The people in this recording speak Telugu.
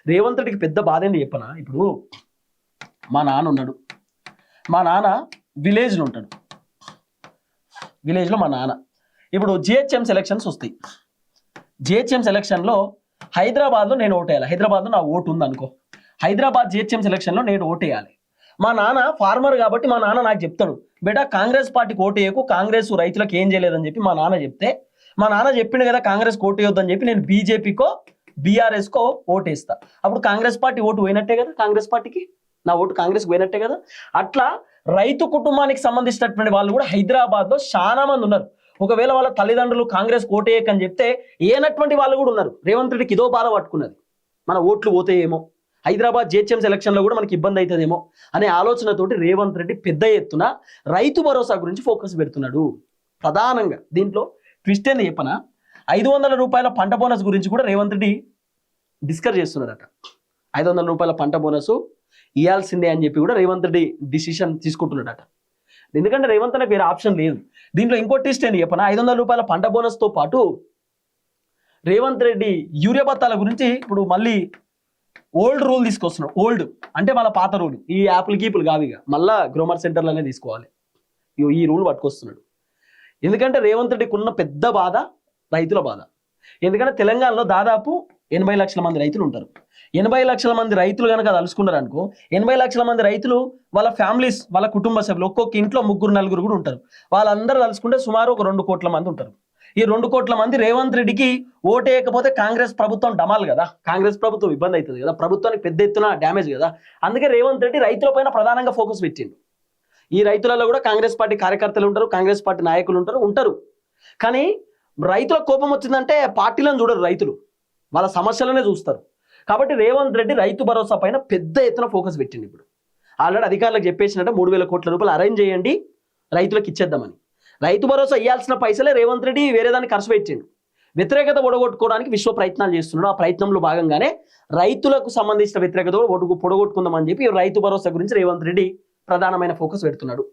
రేవంత్ రెడ్డికి పెద్ద బాధ ఏంటి చెప్పనా? ఇప్పుడు మా నాన్న ఉన్నాడు, మా నాన్న విలేజ్లో ఉంటాడు, విలేజ్లో మా నాన్న. ఇప్పుడు జిహెచ్ఎం సెలక్షన్స్ వస్తాయి, జిహెచ్ఎం సెలక్షన్లో హైదరాబాద్లో నేను ఓటేయాలి, హైదరాబాద్లో నా ఓటు ఉంది అనుకో, హైదరాబాద్ జిహెచ్ఎం సెలక్షన్లో నేను ఓటేయాలి. మా నాన్న ఫార్మర్ కాబట్టి మా నాన్న నాకు చెప్తాడు, బేటా కాంగ్రెస్ పార్టీకి ఓటేయకు, కాంగ్రెస్ రైతులకు ఏం చేయలేదని చెప్పి మా నాన్న చెప్తే, మా నాన్న చెప్పిండు కదా కాంగ్రెస్ ఓటేయొద్దని చెప్పి నేను బీజేపీకో బీఆర్ఎస్కో ఓటేస్తా. అప్పుడు కాంగ్రెస్ పార్టీ ఓటు పోయినట్టే కదా, కాంగ్రెస్ పార్టీకి నా ఓటు కాంగ్రెస్ పోయినట్టే కదా. అట్లా రైతు కుటుంబానికి సంబంధించినటువంటి వాళ్ళు కూడా హైదరాబాద్లో చాలా మంది ఉన్నారు. ఒకవేళ వాళ్ళ తల్లిదండ్రులు కాంగ్రెస్ ఓటేయకని చెప్తే ఏనటువంటి వాళ్ళు కూడా ఉన్నారు. రేవంత్ రెడ్డికి ఇదో బాధ పట్టుకున్నది, మన ఓట్లు పోతాయేమో, హైదరాబాద్ జిహెచ్ఎం సెలక్షన్లో కూడా మనకి ఇబ్బంది అవుతుందేమో అనే ఆలోచనతోటి రేవంత్ రెడ్డి పెద్ద ఎత్తున రైతు భరోసా గురించి ఫోకస్ పెడుతున్నాడు. ప్రధానంగా దీంట్లో ట్విస్ట్ ఏంది చెప్పనా, 500 రూపాయల పంట బోనస్ గురించి కూడా రేవంత్ రెడ్డి డిస్కస్ చేస్తున్నాడట. 500 రూపాయల పంట బోనస్ ఇవ్వాల్సిందే అని చెప్పి కూడా రేవంత్ రెడ్డి డిసిషన్ తీసుకుంటున్నాడట. ఎందుకంటే రేవంత్ రెడ్డికి వేరే ఆప్షన్ లేదు. దీంట్లో ఇంకో ట్విస్ట్ ఏంది చెప్పనా, 500 రూపాయల పంట బోనస్తో పాటు రేవంత్ రెడ్డి యూరియా బత్తాల గురించి ఇప్పుడు మళ్ళీ ఓల్డ్ రూల్ తీసుకొస్తున్నాడు. ఓల్డ్ అంటే మళ్ళీ పాత రూల్, ఈ యాప్లు గీపులు కావిగా మళ్ళా గ్రోమర్ సెంటర్లోనే తీసుకోవాలి, ఈ రూల్ పట్టుకొస్తున్నాడు. ఎందుకంటే రేవంత్ రెడ్డికి ఉన్న పెద్ద బాధ రైతుల బాధ. ఎందుకంటే తెలంగాణలో దాదాపు 80 లక్షల మంది రైతులు ఉంటారు. 80 లక్షల మంది రైతులు కనుక తలుసుకున్నారు అనుకో, 80 లక్షల మంది రైతులు వాళ్ళ ఫ్యామిలీస్, వాళ్ళ కుటుంబ సభ్యులు, ఒక్కొక్క ఇంట్లో 3-4 కూడా ఉంటారు. వాళ్ళందరూ తలుసుకుంటే సుమారు ఒక 2 కోట్ల మంది ఉంటారు. ఈ 2 కోట్ల మంది రేవంత్ రెడ్డికి ఓటేయకపోతే కాంగ్రెస్ ప్రభుత్వం డమాల్ కదా, కాంగ్రెస్ ప్రభుత్వం ఇబ్బంది అవుతుంది కదా, ప్రభుత్వానికి పెద్ద ఎత్తున డ్యామేజ్ కదా. అందుకే రేవంత్ రెడ్డి రైతులపైన ప్రధానంగా ఫోకస్ పెట్టిండు. ఈ రైతులలో కూడా కాంగ్రెస్ పార్టీ కార్యకర్తలు ఉంటారు, కాంగ్రెస్ పార్టీ నాయకులు ఉంటారు. కానీ రైతుల కోపం వచ్చిందంటే పార్టీలను చూడరు, రైతులు వాళ్ళ సమస్యలనే చూస్తారు. కాబట్టి రేవంత్ రెడ్డి రైతు భరోసా పైన పెద్ద ఎత్తున ఫోకస్ పెట్టిండు. ఇప్పుడు ఆల్రెడీ అధికారులకు చెప్పేసినట్టే 3000 కోట్ల రూపాయలు అరేంజ్ చేయండి, రైతులకు ఇచ్చేద్దామని. రైతు భరోసా ఇవ్వాల్సిన పైసలే రేవంత్ రెడ్డి వేరే దాన్ని ఖర్చు పెట్టిండు. వ్యతిరేకత ఒడగొట్టుకోవడానికి విశ్వ ప్రయత్నాలు చేస్తున్నాడు. ఆ ప్రయత్నంలో భాగంగానే రైతులకు సంబంధించిన వ్యతిరేకత పొడగొట్టుకుందామని చెప్పి రైతు భరోసా గురించి రేవంత్ రెడ్డి ప్రధానమైన ఫోకస్ పెడుతున్నాడు.